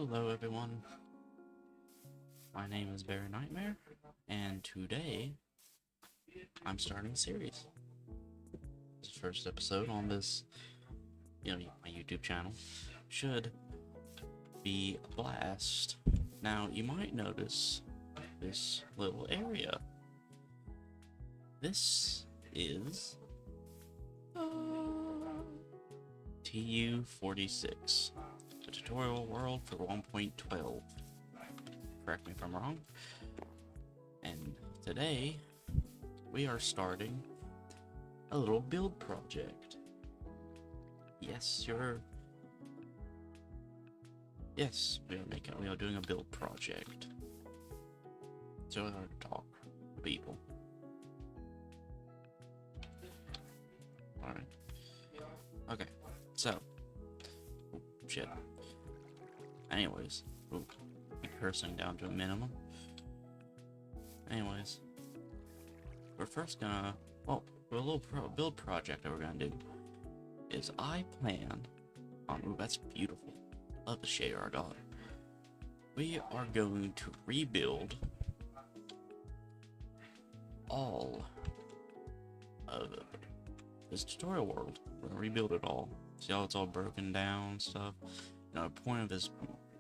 Hello everyone, my name is Barry Nightmare, and today I'm starting a series. This is the first episode on this, my YouTube channel. Should be a blast. Now, you might notice this little area. This is TU46, the tutorial world for 1.12. Correct me if I'm wrong. And today, we are starting a little build project. Yes, we are doing a build project. It's really hard to talk to people. Alright. Okay, so. Shit. Anyways. I'm cursing down to a minimum. Anyways. We're first gonna. Well, a little build project that we're gonna do is I plan on. Ooh, that's beautiful. Love the shader I got. We are going to rebuild all of this tutorial world. We're gonna rebuild it all. See how it's all broken down and stuff. The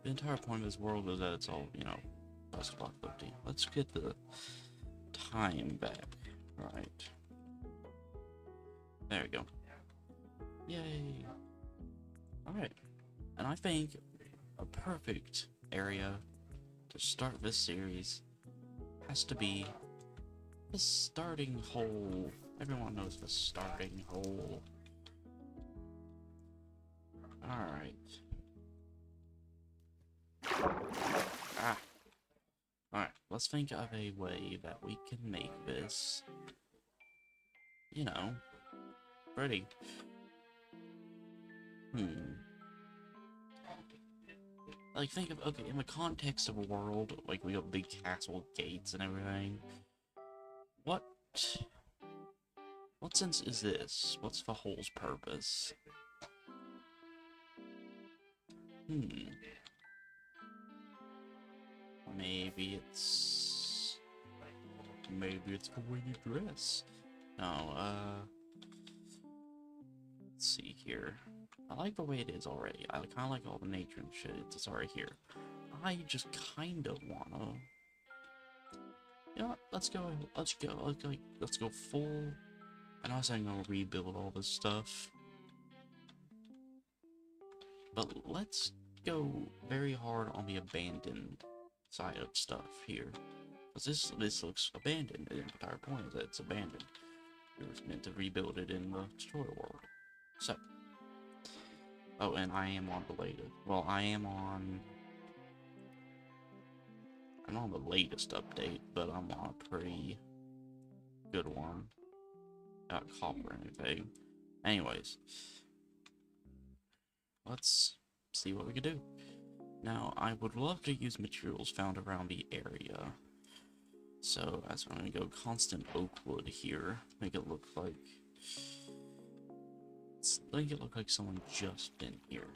entire point of this world is that it's all, post-apocalyptic. Let's get the time back. Right. There we go. Yay. Alright. And I think a perfect area to start this series has to be the starting hole. Everyone knows the starting hole. Alright. Alright, let's think of a way that we can make this, pretty. Like, think of, okay, in the context of a world, like, we got big castle gates and everything. What sense is this? What's the hole's purpose? Maybe it's the way you dress. No, let's see here. I like the way it is already. I kind of like all the nature and shit. It's already here. I just kind of wanna. You know what? Let's go full. I know I'm gonna rebuild all this stuff, but let's go very hard on the abandoned side of stuff here. Because this looks abandoned. The entire point is that it's abandoned. We were meant to rebuild it in the tutorial world. So. Oh, and I am on the latest. Well, I'm on the latest update, but I'm on a pretty good one. Not copper or anything. Anyways. Let's see what we can do. Now, I would love to use materials found around the area. So, that's why I'm going to go constant oak wood here. Make it look like someone just been here.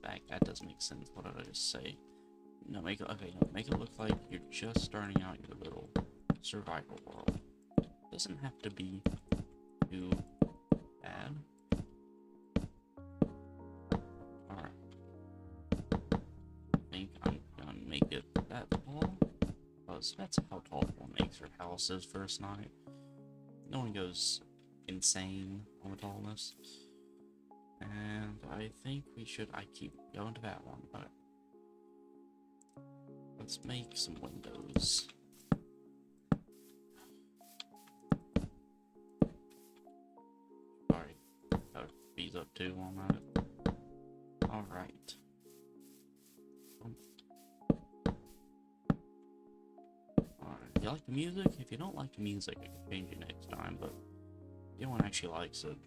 That doesn't make sense. What did I just say? No, make it look like you're just starting out your little survival world. Doesn't have to be too bad. I think I'm gonna make it that tall, because that's how tall one makes her houses first night. No one goes insane on the tallness. And I think I keep going to that one, but let's make some windows. Sorry, B's up 2 on that. Alright. You like the music? If you don't like the music, I can change it next time, but if anyone actually likes it.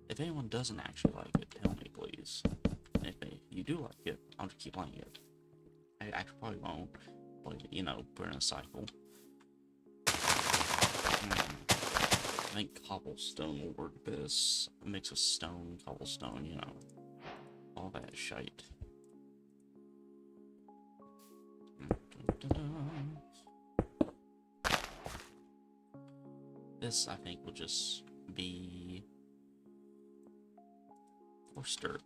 If anyone doesn't actually like it, tell me, please. And if you do like it, I'll just keep playing it. I actually probably won't, but, put in a cycle. I think cobblestone will work best. A mix of stone, cobblestone, all that shite. This, I think, will just be forced dirt.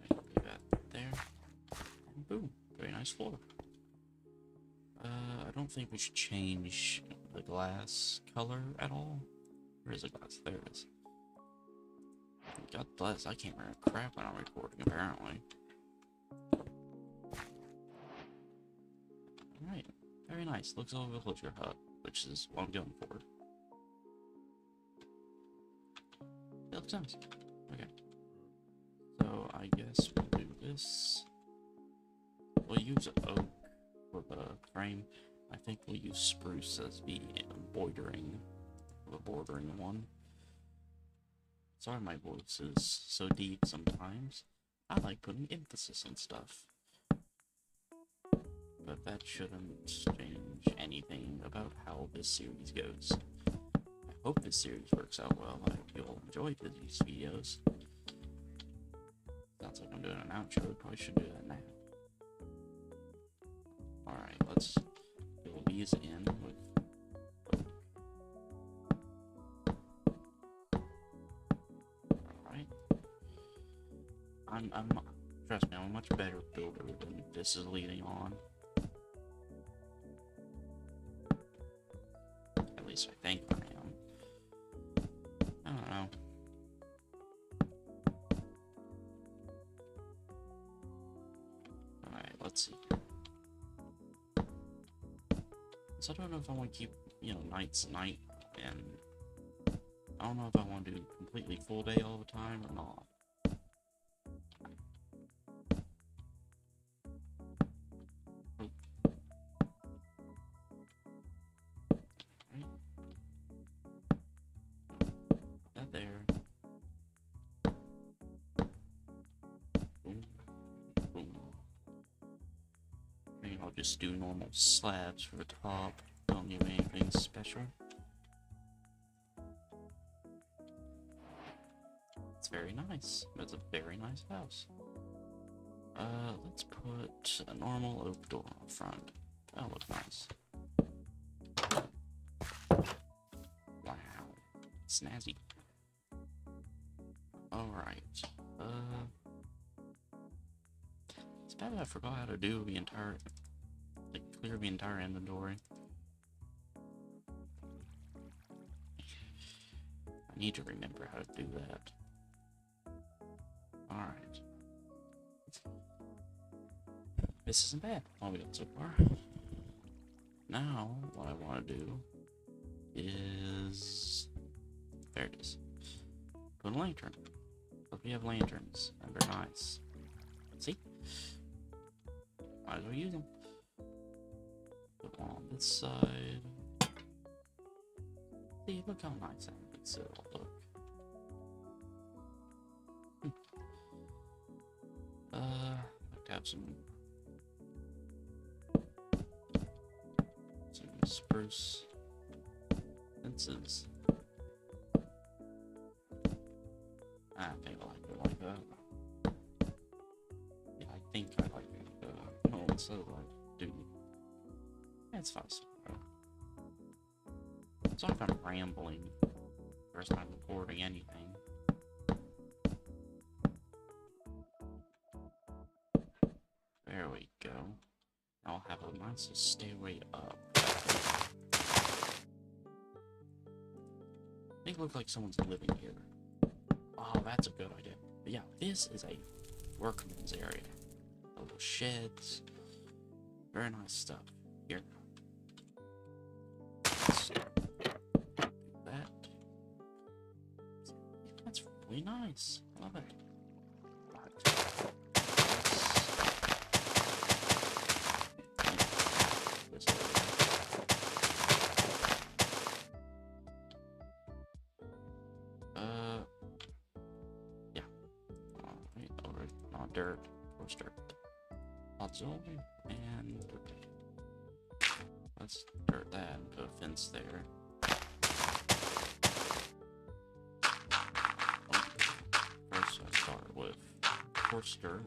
Do that there. And boom. Very nice floor. I don't think we should change the glass color at all. Where is the glass? There it is. God bless, I can't remember crap when I'm recording, apparently. Alright, very nice. Looks like a villager hut, which is what I'm going for. It looks nice. Okay. So, I guess we'll do this. We'll use oak for the frame. I think we'll use spruce as the bordering one. Sorry my voice is so deep sometimes. I like putting emphasis on stuff. But that shouldn't change anything about how this series goes. I hope this series works out well. I hope you'll enjoy these videos. Sounds like I'm doing an outro. Probably should do that now. Alright, let's fill these in with oak. Alright. Trust me, I'm a much better builder than this is leading on. At least I think I am. I don't know. Alright, let's see. So I don't know if I want to keep, nights night, and I don't know if I want to do completely full day all the time or not. That there. Boom. Boom. Maybe I'll just do normal slabs for the top. Don't need anything special. It's very nice. It's a very nice house. Let's put a normal oak door on front. That'll look nice. Wow. Snazzy. Alright. It's bad that I forgot how to do the entire, clear the entire inventory. I need to remember how to do that. Alright. This isn't bad. All we got so far. Now, what I want to do is... There it is. Put a lantern. But we have lanterns, and they're nice. See? Might as well use them. Put one on this side. See, look how nice that makes it all look. I'd have some spruce fences. I think I like it like that. Yeah, I think I like it. No, it's so like, dude. Yeah, it's fine. It's not like I'm rambling. First time recording anything. There we go. I'll have a nice stairway up. They look like someone's living here. Oh, that's a good idea. But yeah, this is a workman's area. A little sheds. Very nice stuff. Here. Let's do that. That's really nice. I love it. Yeah. Alright, over not dirt, coarse dirt. Lots of and dirt. Let's dirt that and put a fence there. coarse dirt.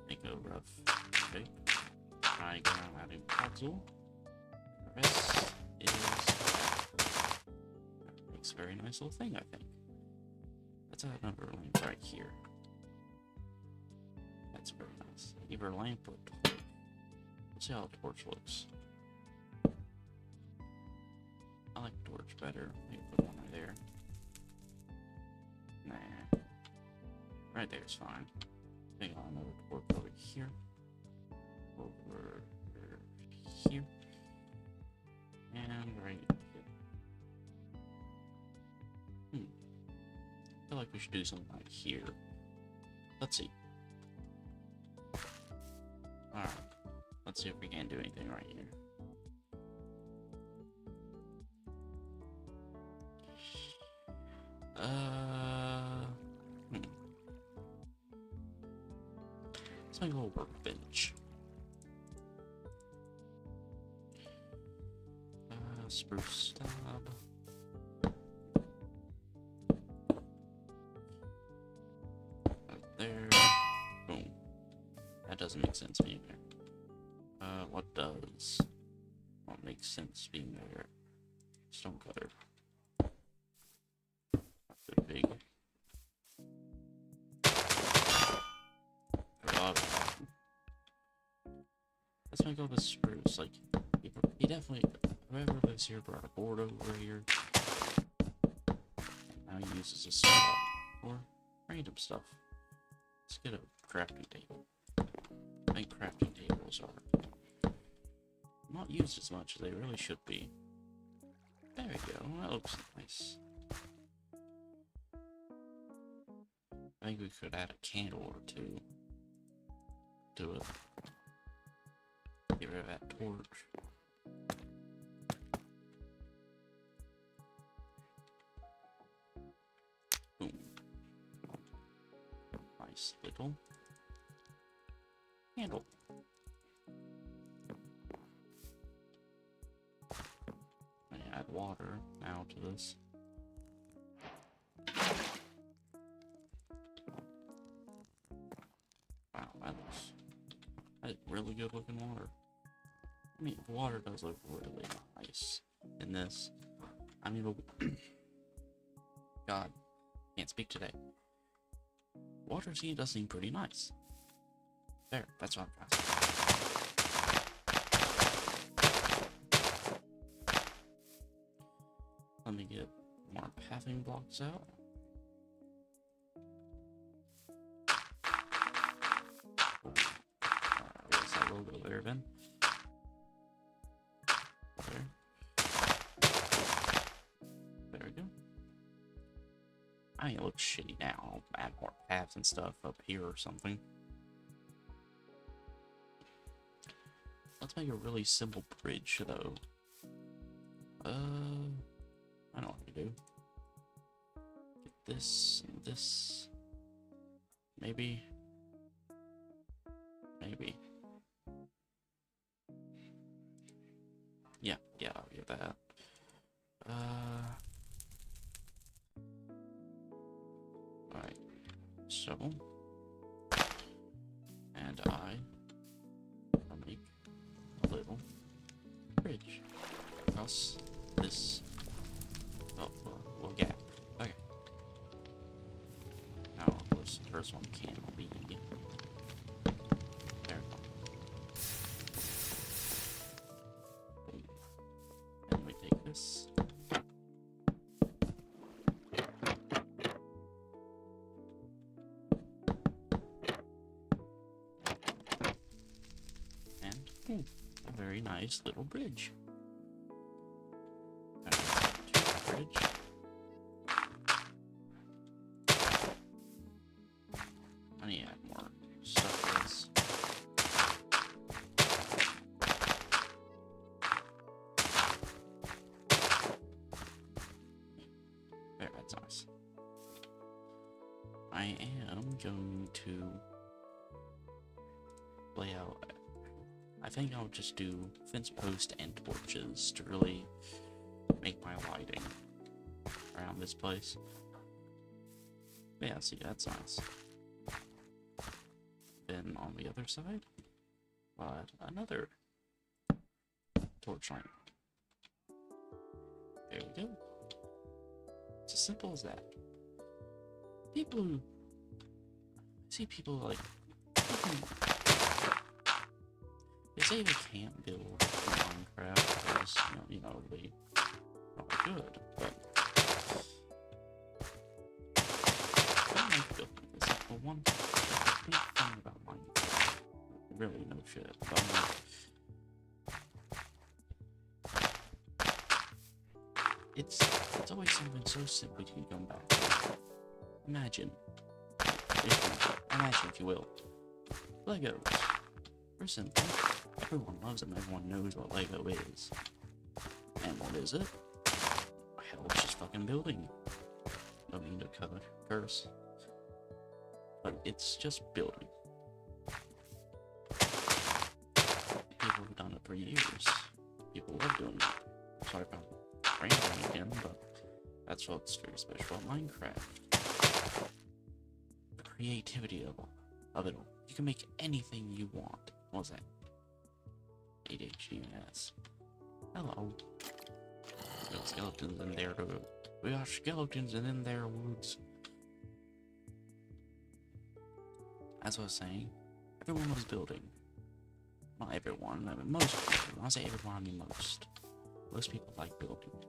Make a rough shape. Diagram adding puzzle. The rest is makes a very nice little thing, I think. Let's add another lamp right here. That's very nice. Either a lamp or a torch. Let's see how the torch looks. I like the torch better. Maybe put one right there. Nah. Right there's fine. Hang on, another torch over here. Over here. And right here. I feel like we should do something like here. Let's see. Alright. Let's see if we can do anything right here. Let's make a little workbench. Spruce stub. Right there. Boom. That doesn't make sense being there. What does? What makes sense being there? Stone cutter. Not big. Let's make all this spruce. Like, he definitely, whoever lives here brought a board over here. Now he uses a saw or random stuff. Let's get a crafting table. I think crafting tables are not used as much as they really should be. There we go. That looks nice. I think we could add a candle or two to it. Get rid of that torch. Boom. Nice little candle. I add water now to this. Wow, that's really good looking water. I mean, water does look really nice in this. I mean, God, can't speak today. Water does seem pretty nice. There, that's what I'm trying to say. Let me get more pathing blocks out. I guess I will go there then. There we go. I mean, it looks shitty now. I'll add more paths and stuff up here or something. Let's make a really simple bridge, though. I know what to do. Get this and this. Maybe. Yeah, I'll get that. Alright. So. And I'll make a little bridge across this little gap. Okay. Now, of course, the first one can't be. There we go. And we take this. And a very nice little bridge. Bridge. I need to add more stuff to this. There, that's nice. I am going to lay out. I think I'll just do fence post and torches to really make my lighting around this place. Yeah, see, that's nice. then on the other side, another torch lamp. There we go. It's as simple as that. People see people like they say they can't build Minecraft because they are good, but I like building. It's like the one big thing about Minecraft. Really, no shit. But it's always something so simple you can come back to. Imagine, if you will, Legos. They're simple. Everyone loves them. Everyone knows what Lego is. And what is it? Hell, it's just fucking building. Don't mean to curse. But it's just building. People have done it for years. People love doing it. Sorry about rambling again, but that's what's very special about Minecraft. The creativity of it all. You can make anything you want. What's that? ADHD. Hello. We got skeletons in there too. We got skeletons in their woods. As I was saying, everyone was building. Not everyone, I mean most people. When I say everyone, I mean most. Most people like building.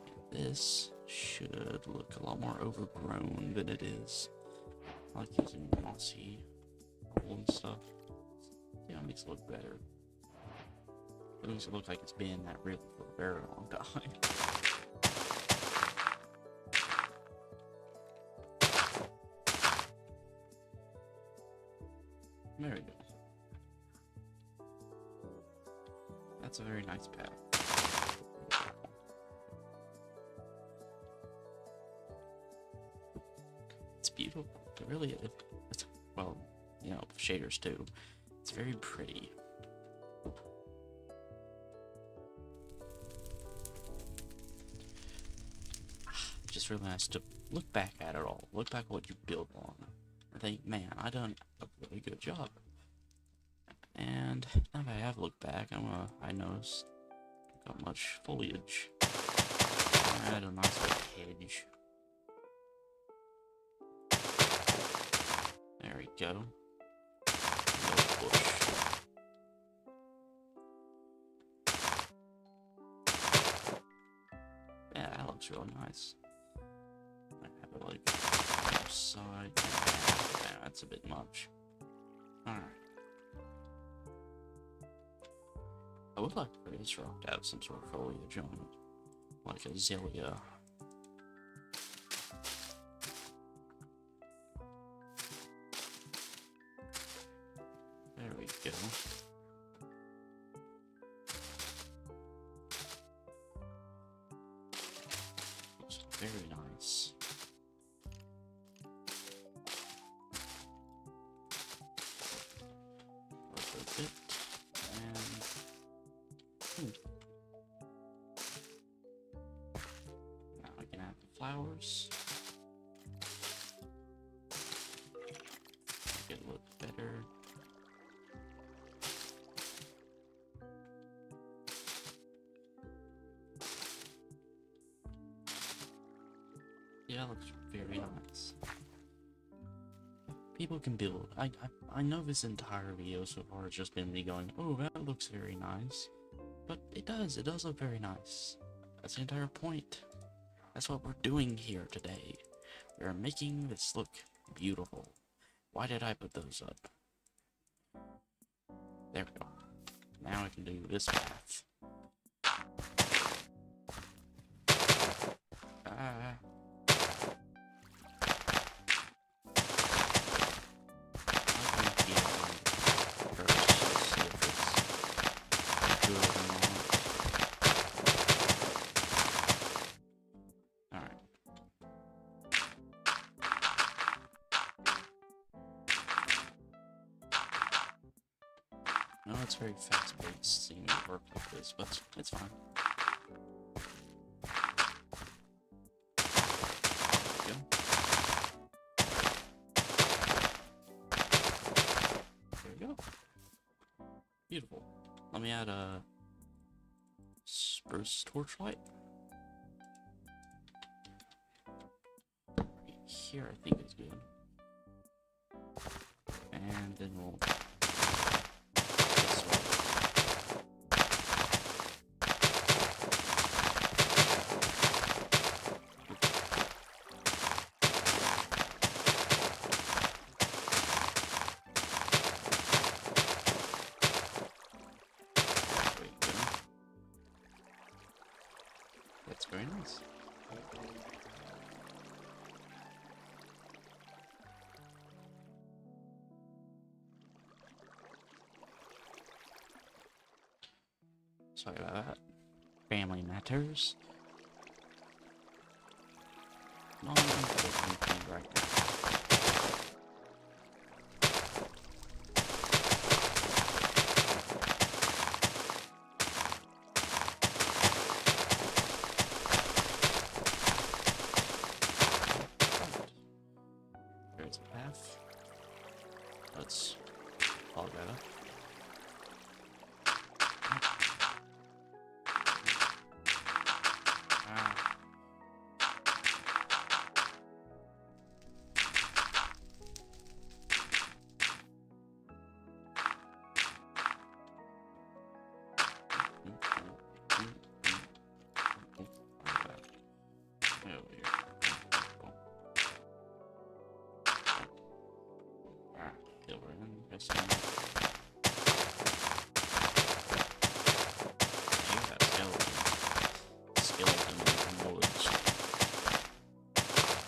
And this should look a lot more overgrown than it is. I like using mossy wool and stuff. Yeah, it makes it look better. It makes it look like it's been that river for a very long time. There we go. That's a very nice path. It's beautiful. It really is. It's, well, shaders too. It's very pretty. Just really nice to look back at it all. Look back at what you built on. And think, man, I done a really good job. And now that I have looked back, I noticed got much foliage. I had a nice little hedge. There we go. Little bush. Yeah, that looks really nice. I have it like side. Yeah, that's a bit much. Alright. I would like for this rock to have some sort of foliage on it. Like a azalea. There we go. Looks very nice. A little bit. And now I can add the flowers. Make it look better. Yeah, it looks very nice. People can build. I know this entire video so far has just been me going, oh, that looks very nice. But it does look very nice. That's the entire point. That's what we're doing here today. We're making this look beautiful. Why did I put those up? There we go. Now I can do this path. Ah. No, it's very fast-paced seeing it work like this, but it's fine. There we go. Beautiful. Let me add a spruce torchlight. Right here, I think is good. And then we'll this way. There we go. That's very nice. Sorry about that. Family matters. Non-important thing right now. Right. There's a path. Let's log that up.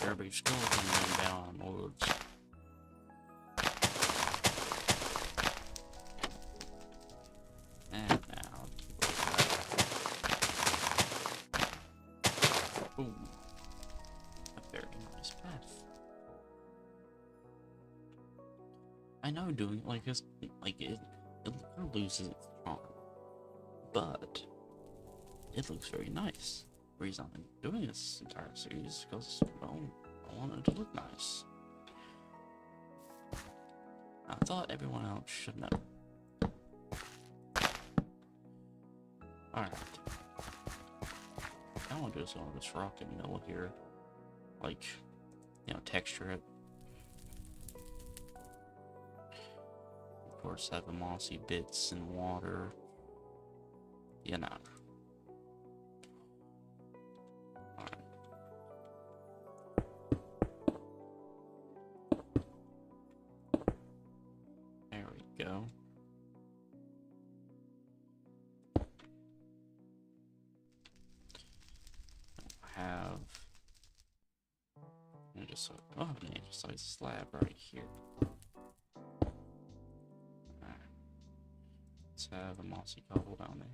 Every skeleton went down woods. And now, ooh, a very nice path. I know doing it like this, like it loses its charm, but it looks very nice. The reason I'm doing this entire series is because, well, I want it to look nice. I thought everyone else should know. Alright. I want to do some of this rock in the middle here. Like, you know, texture it. Of course, have the mossy bits and water. You know. Go. Have just like a slab right here. Alright. Let's have a mossy cobble down there.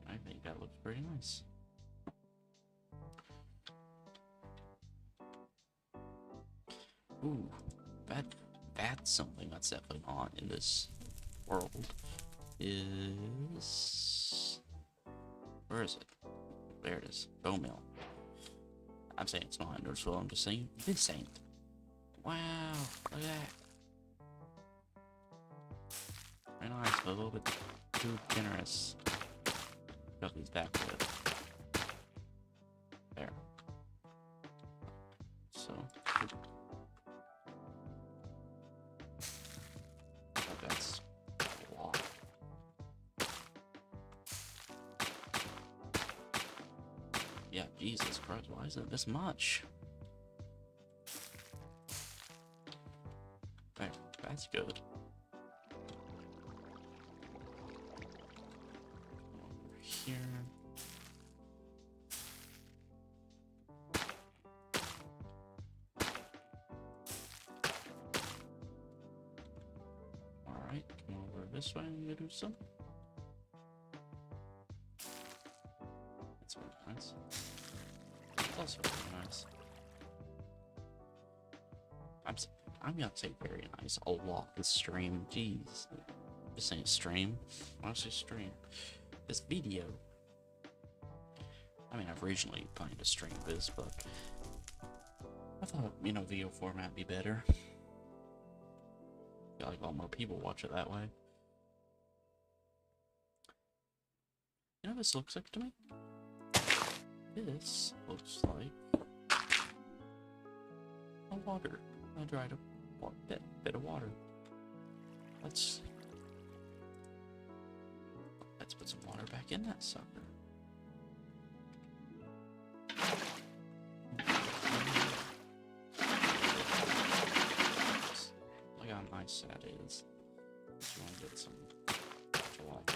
I think that looks pretty nice. Ooh, that's something that's definitely not in this world. Where is it? There it is. Bone meal. I'm saying it's not in this world, I'm just saying this ain't. Wow, look at that. Very nice, but a little bit too generous. Got these back to it. There. So. That's a lot. Yeah, Jesus Christ, why is it this much? There, that's good. Over here. Alright, come over this way and do some. That's very nice. It's also very nice. I'm gonna say very nice a lot this stream. Jeez. This saying stream. Why don't I say stream? This video. I mean, I've originally planned to stream this, but I thought, video format would be better. Got like a lot more people watch it that way. You know what this looks like to me? This looks like a water. I dried a bit of water. Let's put some water back in that sucker. Look how nice that is. Just want to get some water.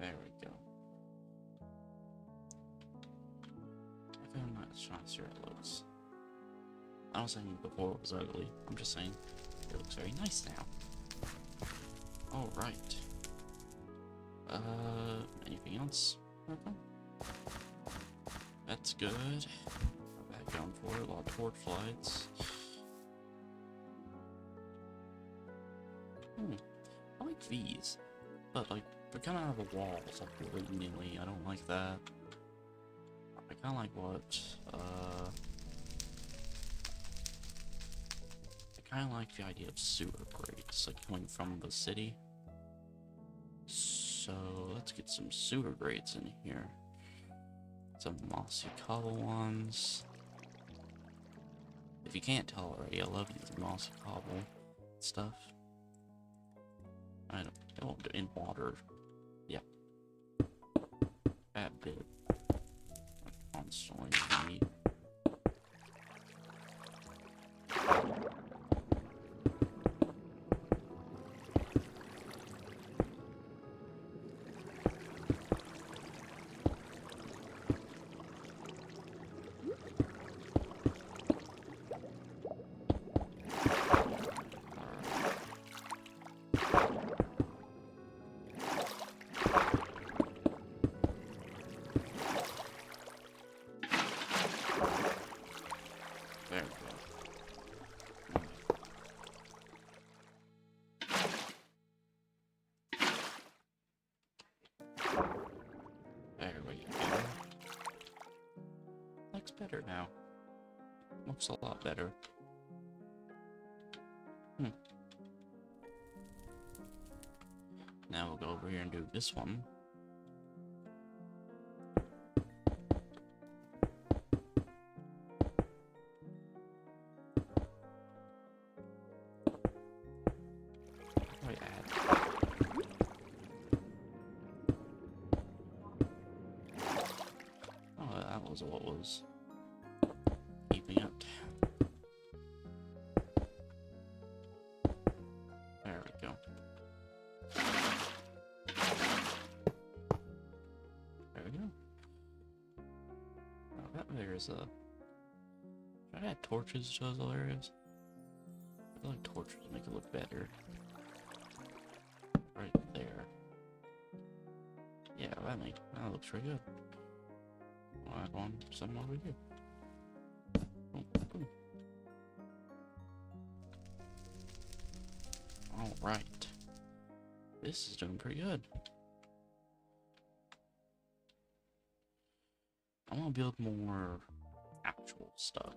There we go. I'm not trying to see how it looks. I don't saying before it was ugly. I'm just saying it looks very nice now. Alright. Anything else? Okay. That's good. Got that going for it. A lot of torch lights. I like these, but like they're coming out of the walls like willy-nilly. I don't like that. I kind of like what I kind of like the idea of sewer grates, like coming from the city. So let's get some sewer grates in here. Some mossy cobble ones. If you can't tell already, I love these mossy cobble stuff. I don't. It won't do in water. Yeah. That bit. Constantly need. There we go. There we go. Looks better now. Looks a lot better. Now we'll go over here and do this one. What was keeping it. There we go. There we go. Oh, that there's a. Should I add torches to those areas? I feel like torches make it look better. Right there. Yeah, that looks pretty good. I'll add one, some over here. Boom, boom. Alright. This is doing pretty good. I want to build more actual stuff.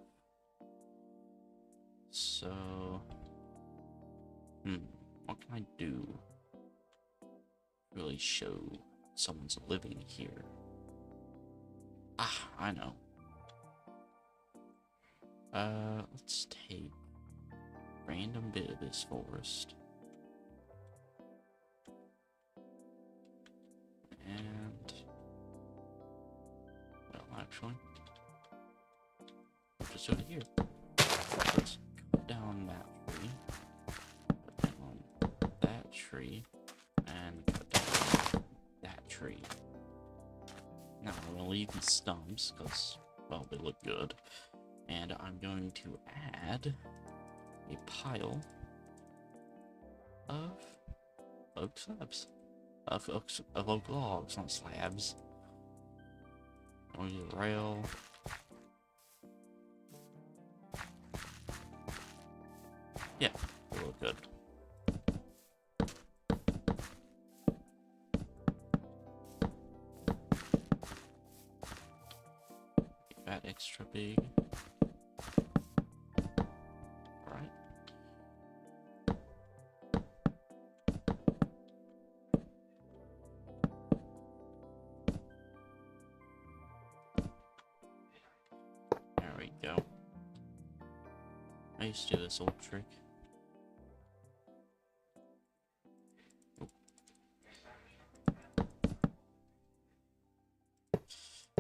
So, what can I do? Really show someone's living here. Ah, I know. Let's take a random bit of this forest. And, well, actually, just do it here. Let's cut down that tree, cut down that tree, and cut down that tree. Now I'm going to leave these stumps because, well, they look good. And I'm going to add a pile of oak slabs. Of oak logs, not slabs. I'm going to use a rail. Yeah, they look good. Extra big. Go. I used to do this old trick.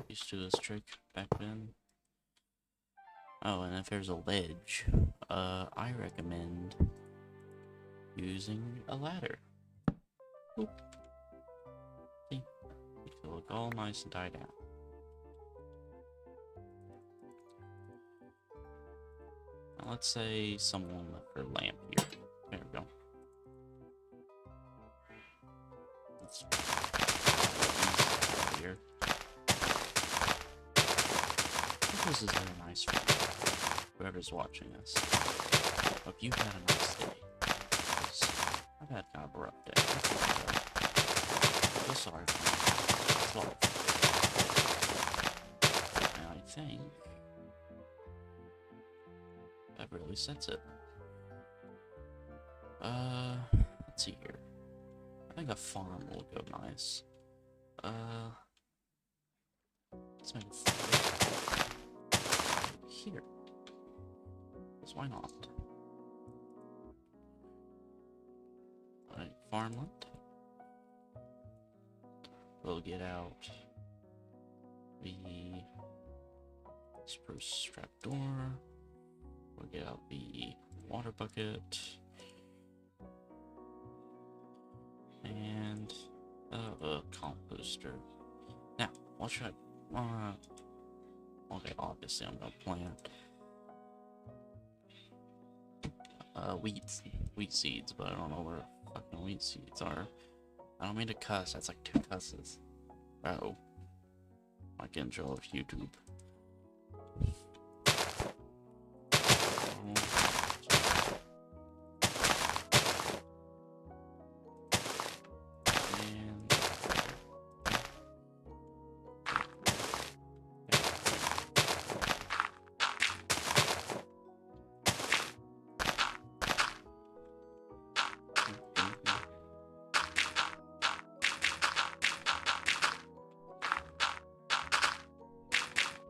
Used to do this trick back then. Oh, and if there's a ledge, I recommend using a ladder. Oop. See? It will look all nice and tied out. Now let's say someone left their lamp here. There we go. Let's here. This is very nice for you, whoever's watching this. Hope you've had a nice day. I've had kind of a rough day. So sorry for me. And I think that really sets it. Let's see here. I think a farm will go nice. Let's make a farm here. Because why not? Alright, farmland. We'll get out the spruce trapdoor. We'll get out the water bucket. And a composter. Now, what should I okay, obviously I'm gonna plant wheat seeds, but I don't know where fucking wheat seeds are. I don't mean to cuss, that's like 2 cusses. Oh. Like intro of YouTube.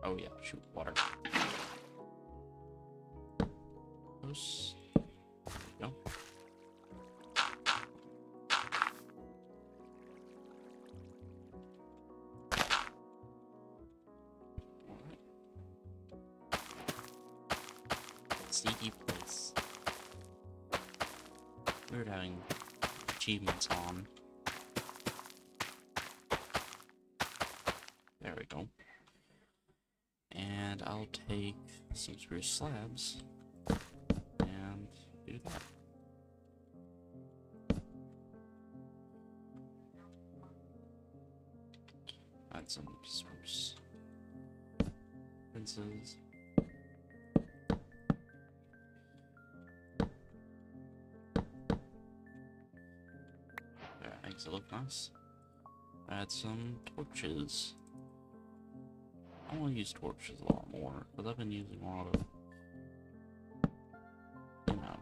Oh yeah, shoot, water. Close. There we go. Alright. Sneaky place. Weird having achievements on. There we go. And I'll take some spruce slabs and do that. Add some spruce fences. That makes it look nice. Add some torches. I want to use torches a lot more, because I've been using a lot of, you know,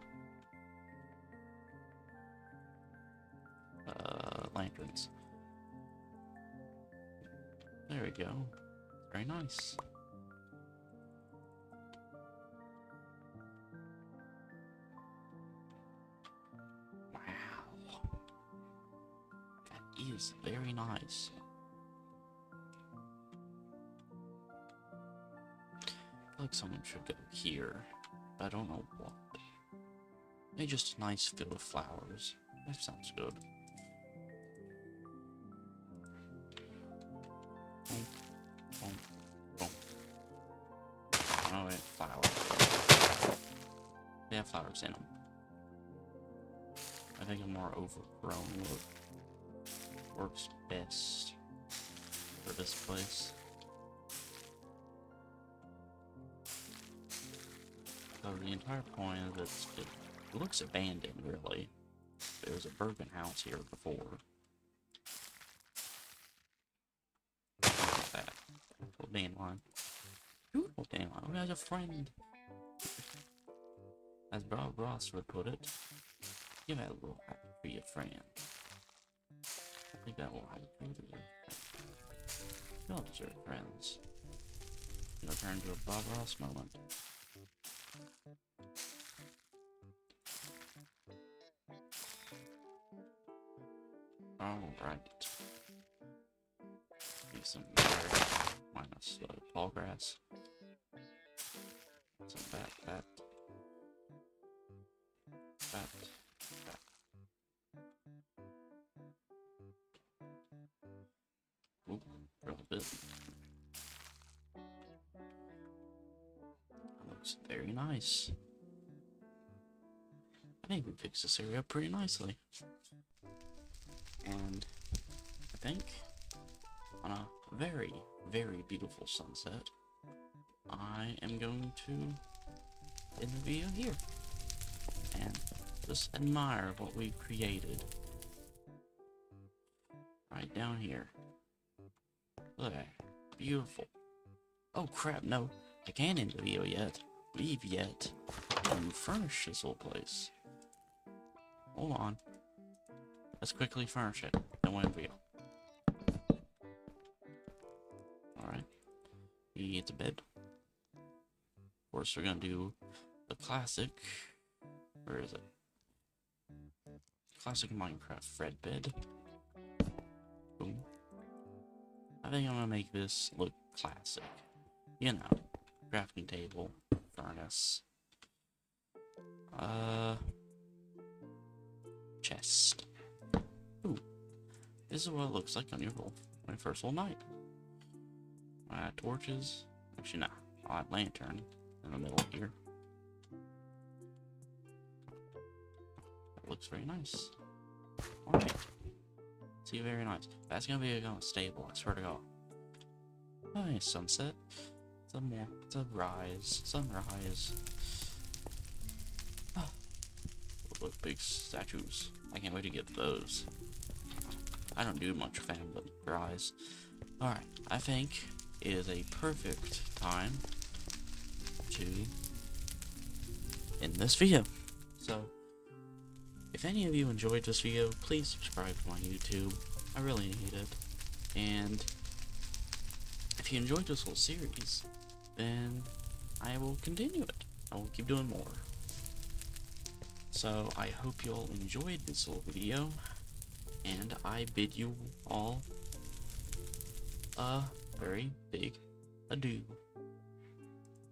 lanterns. There we go. Very nice. Wow. That is very nice. I feel like someone should go here, but I don't know what. Maybe just a nice field of flowers. That sounds good. Boom, boom, boom. Oh, wait, flowers. They have flowers in them. I think a more overgrown look works best for this place. So the entire point of it looks abandoned, really. There was a Bergen house here before. Look at that. Little dandelion. Beautiful dandelion. Oh, there's a friend. As Bob Ross would put it, give that a little happy for your friend. I think that will happy for your friend. You all deserve friends. Gonna turn into a Bob Ross moment. Alright. Need some berry minus tall grass. Some fat. Ooh, really bit. Looks very nice. I think we fixed this area up pretty nicely. And I think on a very, very beautiful sunset, I am going to end the video here. And just admire what we've created. Right down here. Look at that. Beautiful. Oh crap, no. I can't end the video yet. Leave yet. And furnish this whole place. Hold on. Let's quickly furnish it. Then we'll end the video. Alright. It's a bed. Of course, we're gonna do the classic. Where is it? Classic Minecraft Fred bed. Boom. I think I'm gonna make this look classic. You know, crafting table, furnace, chest. Ooh, this is what it looks like on your first whole night. Torches. Actually, nah. I'll add lantern in the middle here. That looks very nice. Alright. See, very nice. That's gonna be stable, I swear to God. Nice sunset. It's a rise. Sunrise. Oh. Look, big statues. I can't wait to get those. I don't do much fan, but rise. Alright, I think it is a perfect time to end this video. So, if any of you enjoyed this video, please subscribe to my YouTube. I really need it. And if you enjoyed this whole series, then I will continue it. I will keep doing more. So I hope you all enjoyed this little video, and I bid you all a very big adieu.